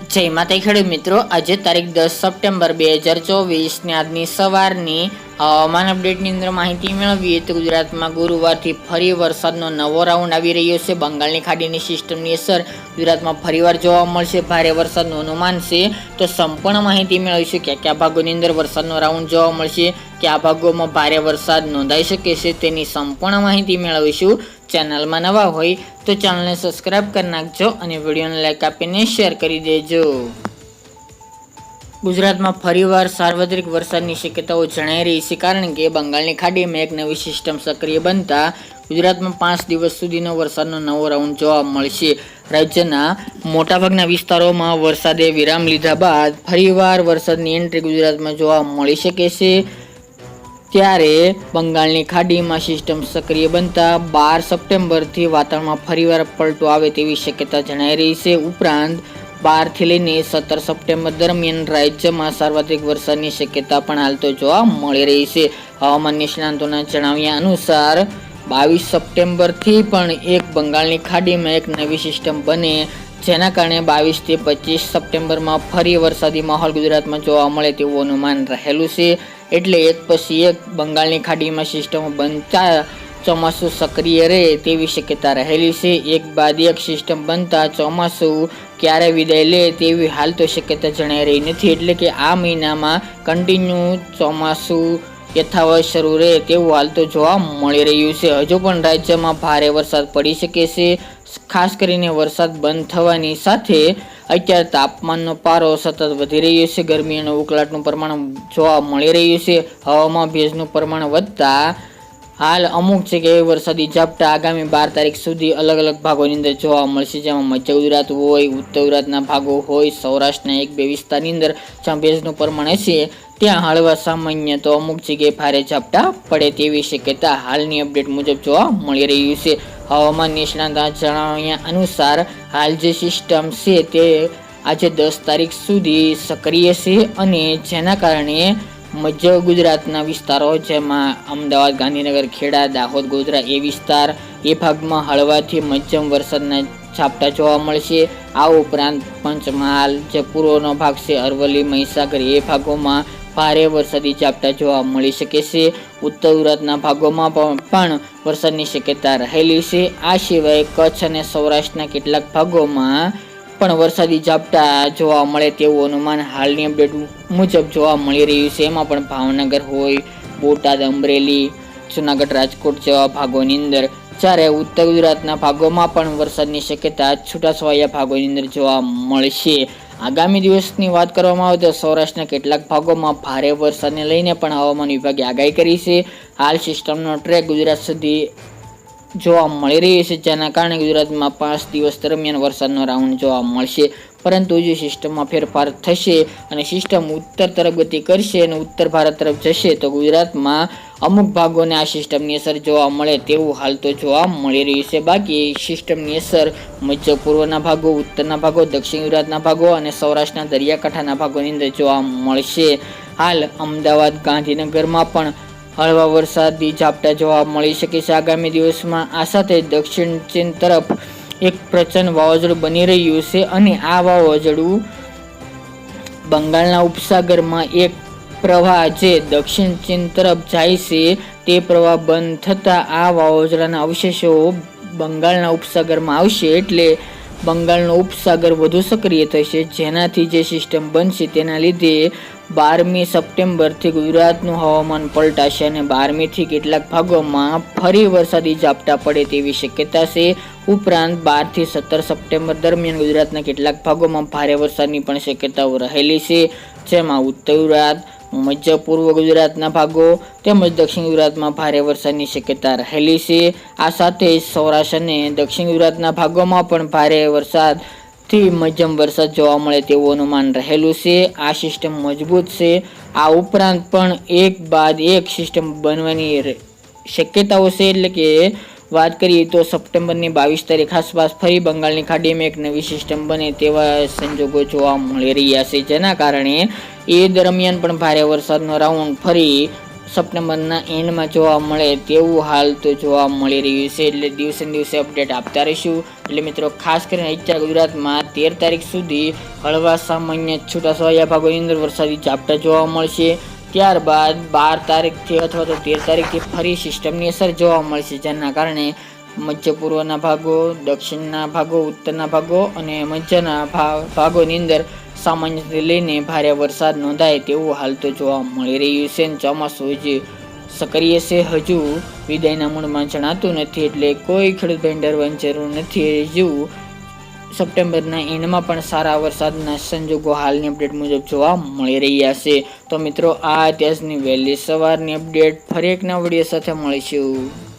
જય માતા ખેડૂત મિત્રો, આજે તારીખ 10 સપ્ટેમ્બર 2024 ને આજની સવારની હવામાન અપડેટની અંદર માહિતી મેળવીએ તો ગુજરાતમાં ગુરુવારથી ફરી વરસાદનો નવો રાઉન્ડ આવી રહ્યો છે. બંગાળની ખાડીની સિસ્ટમની અસર ગુજરાતમાં ફરીવાર જોવા મળશે. ભારે વરસાદનું અનુમાન છે, તો સંપૂર્ણ માહિતી મેળવીશું કયા ભાગોની અંદર વરસાદનો રાઉન્ડ જોવા મળશે, કયા ભાગોમાં ભારે વરસાદ નોંધાઈ શકે છે, તેની સંપૂર્ણ માહિતી મેળવીશું. ચેનલમાં નવા હોય તો ચેનલને સબસ્ક્રાઇબ કરી નાખજો અને વિડીયોને લાઈક આપીને શેર કરી દેજો. ગુજરાતમાં ફરીવાર સાર્વત્રિક વરસાદની શક્યતાઓ જણાઈ રહી છે, કારણ કે બંગાળની ખાડીમાં એક નવી સિસ્ટમ સક્રિય બનતા ગુજરાતમાં 5 દિવસ સુધીનો વરસાદનો નવો રાઉન્ડ જોવા મળશે. રાજ્યના મોટાભાગના વિસ્તારોમાં વરસાદે વિરામ લીધા બાદ ફરીવાર વરસાદની એન્ટ્રી ગુજરાતમાં જોવા મળી શકે છે. ત્યારે બંગાળની ખાડીમાં સિસ્ટમ સક્રિય બનતા 12 સપ્ટેમ્બરથી વાતાવરણમાં ફરીવાર પલટો આવે તેવી શક્યતા જણાઈ રહી છે. ઉપરાંત 12 થી લઈને 17 સપ્ટેમ્બર દરમિયાન રાજ્યમાં સાર્વત્રિક વરસાદની શક્યતા પણ હાલ તો જોવા મળી રહી છે. હવામાન નિષ્ણાંતોના જણાવ્યા અનુસાર 22 સપ્ટેમ્બરથી પણ એક બંગાળની ખાડીમાં એક નવી સિસ્ટમ બને, જેના કારણે 22 થી 25 સપ્ટેમ્બરમાં ફરી વરસાદી માહોલ ગુજરાતમાં જોવા મળે તેવું અનુમાન રહેલું છે. એટલે એક પછી એક બંગાળની ખાડીમાં સિસ્ટમો બનતા ચોમાસું સક્રિય રહે તેવી શક્યતા રહેલી છે. એક બાદ એક સિસ્ટમ બનતા ચોમાસું ક્યારે વિદાય લે તેવી હાલ તો શક્યતા જણાઈ રહી નથી. એટલે કે આ મહિનામાં કન્ટિન્યુ ચોમાસું યથાવત શરૂ રહે તેવું હાલ તો જોવા મળી રહ્યું છે. હજુ પણ રાજ્યમાં ભારે વરસાદ પડી શકે છે. ખાસ કરીને વરસાદ બંધ થવાની સાથે અત્યારે તાપમાનનો પારો સતત વધી રહ્યો છે. ગરમી અને ઉકળાટનું પ્રમાણ જોવા મળી રહ્યું છે. હવામાં ભેજનું પ્રમાણ વધતા હાલ અમુક જગ્યાએ વરસાદી ઝાપટા આગામી 12 તારીખ સુધી અલગ અલગ ભાગોની અંદર જોવા મળશે, જેમાં મધ્ય ગુજરાત હોય, ઉત્તર ગુજરાતના ભાગો હોય, સૌરાષ્ટ્રના 1-2 વિસ્તારની અંદર જ્યાં ભેજનું પ્રમાણ હશે ત્યાં હળવા સામાન્ય તો અમુક જગ્યાએ ભારે ઝાપટા પડે તેવી શક્યતા હાલની અપડેટ મુજબ જોવા મળી રહ્યું છે. હવામાન નિષ્ણાતના જણાવ્યા અનુસાર હાલ જે સિસ્ટમ છે તે આજે 10 તારીખ સુધી સક્રિય છે અને જેના કારણે મધ્ય ગુજરાતના વિસ્તારો જેમાં અમદાવાદ, ગાંધીનગર, ખેડા, દાહોદ, ગોધરા એ વિસ્તાર એ ભાગમાં હળવાથી મધ્યમ વરસાદના ઝાપટા જોવા મળશે. આ ઉપરાંત પંચમહાલ જે પૂર્વનો ભાગ છે, અરવલ્લી, મહીસાગર એ ભાગોમાં ભારે વરસાદી ઝાપટા જોવા મળી શકે છે. ઉત્તર ગુજરાતના ભાગોમાં પણ વરસાદની શક્યતા રહેલી છે. આ સિવાય કચ્છ અને સૌરાષ્ટ્રના કેટલાક ભાગોમાં પણ વરસાદી ઝાપટા જોવા મળે તેવું અનુમાન હાલની અપડેટ મુજબ જોવા મળી રહ્યું છે. એમાં પણ ભાવનગર હોય, બોટાદ, અમરેલી, જુનાગઢ, રાજકોટ જેવા ભાગોની અંદર, જ્યારે ઉત્તર ગુજરાતના ભાગોમાં પણ વરસાદની શક્યતા છૂટાછવાયા ભાગોની અંદર જોવા મળશે. આગામી દિવસની વાત કરવામાં આવે તો સૌરાષ્ટ્રના કેટલાક ભાગોમાં ભારે વરસાદને લઈને પણ હવામાન વિભાગે આગાહી કરી છે. હાલ સિસ્ટમનો ટ્રેક ગુજરાત સુધી જોવા મળી રહી છે, જેના કારણે ગુજરાતમાં 5 દિવસ દરમિયાન વરસાદનો રાઉન્ડ જોવા મળશે. પરંતુ જો સિસ્ટમમાં ફેરફાર થશે અને સિસ્ટમ ઉત્તર તરફ ગતિ કરશે અને ઉત્તર ભારત તરફ જશે તો ગુજરાતમાં અમુક ભાગોને આ સિસ્ટમની અસર જોવા મળે તેવું હાલ તો જોવા મળી રહ્યું છે. બાકી સિસ્ટમની અસર મધ્ય પૂર્વના ભાગો, ઉત્તરના ભાગો, દક્ષિણ ગુજરાતના ભાગો અને સૌરાષ્ટ્રના દરિયાકાંઠાના ભાગોની અંદર જોવા મળશે. હાલ અમદાવાદ, ગાંધીનગરમાં પણ હળવા વરસાદી ઝાપટા જોવા મળી શકે છે આગામી દિવસમાં. આ સાથે દક્ષિણ ચીન તરફ એક પ્રચંડ વાવાઝોડું બની રહ્યું છે અને આ વાવાઝોડું બંગાળના ઉપસાગરમાં એક પ્રવાહ જે દક્ષિણ ચીન તરફ જાય છે તે પ્રવાહ બંધ થતાં આ વાવાઝોડાના અવશેષો બંગાળના ઉપસાગરમાં આવશે. એટલે બંગાળનો ઉપસાગર વધુ સક્રિય થશે, જેનાથી જે સિસ્ટમ બનશે તેના લીધે 12મી સપ્ટેમ્બરથી ગુજરાતનું હવામાન પલટાશે અને 12મીથી કેટલાક ભાગોમાં ફરી વરસાદી ઝાપટા પડે તેવી શક્યતા છે. ઉપરાંત 12 થી 17 સપ્ટેમ્બર દરમિયાન ગુજરાતના કેટલાક ભાગોમાં ભારે વરસાદની પણ શક્યતાઓ રહેલી છે, જેમાં ઉત્તર ગુજરાત, મધ્ય પૂર્વ ગુજરાતના ભાગો તેમજ દક્ષિણ ગુજરાતમાં ભારે વરસાદની શક્યતા રહેલી છે. આ સાથે સૌરાષ્ટ્ર અને દક્ષિણ ગુજરાતના ભાગોમાં પણ ભારે વરસાદથી મધ્યમ વરસાદ જોવા મળે તેવું અનુમાન રહેલું છે. આ સિસ્ટમ મજબૂત છે. આ ઉપરાંત પણ એક બાદ એક સિસ્ટમ બનવાની શક્યતાઓ છે. એટલે કે વાત કરીએ તો સપ્ટેમ્બરની 22 તારીખ આસપાસ ફરી બંગાળની ખાડીમાં એક નવી સિસ્ટમ બને તેવા સંજોગો જોવા મળી રહ્યા છે, જેના કારણે એ દરમિયાન પણ ભારે વરસાદનો રાઉન્ડ ફરી સપ્ટેમ્બરના એન્ડમાં જોવા મળે તેવું હાલ તો જોવા મળી રહ્યું છે. એટલે દિવસે ને દિવસે અપડેટ આપતા રહીશું. એટલે મિત્રો ખાસ કરીને અત્યારે ગુજરાતમાં 13 તારીખ સુધી હળવા સામાન્ય છૂટાછવાયા ભાગોની અંદર વરસાદી ઝાપટા જોવા મળશે. ત્યારબાદ 12 તારીખથી અથવા તો 13 તારીખથી ફરી સિસ્ટમની અસર જોવા મળશે, જેના કારણે મધ્ય પૂર્વના ભાગો, દક્ષિણના ભાગો, ઉત્તરના ભાગો અને મધ્યના ભાગોની અંદર સામાન્યથી લઈને ભારે વરસાદ નોંધાય તેવું હાલ તો જોવા મળી રહ્યું છે. ચોમાસું હજી સક્રિય છે, હજુ વિદાયના મૂળમાં જણાતું નથી, એટલે કોઈ ખેડૂત ભાઈ ડરવાની જરૂર નથી. હજુ સપ્ટેમ્બરના એન્ડમાં પણ સારા વરસાદના સંજોગો હાલની અપડેટ મુજબ જોવા મળી રહ્યા છે. તો મિત્રો, આ અત્યારની વહેલી સવારની અપડેટ. ફરી એક નવા વિડીયો સાથે મળીશું.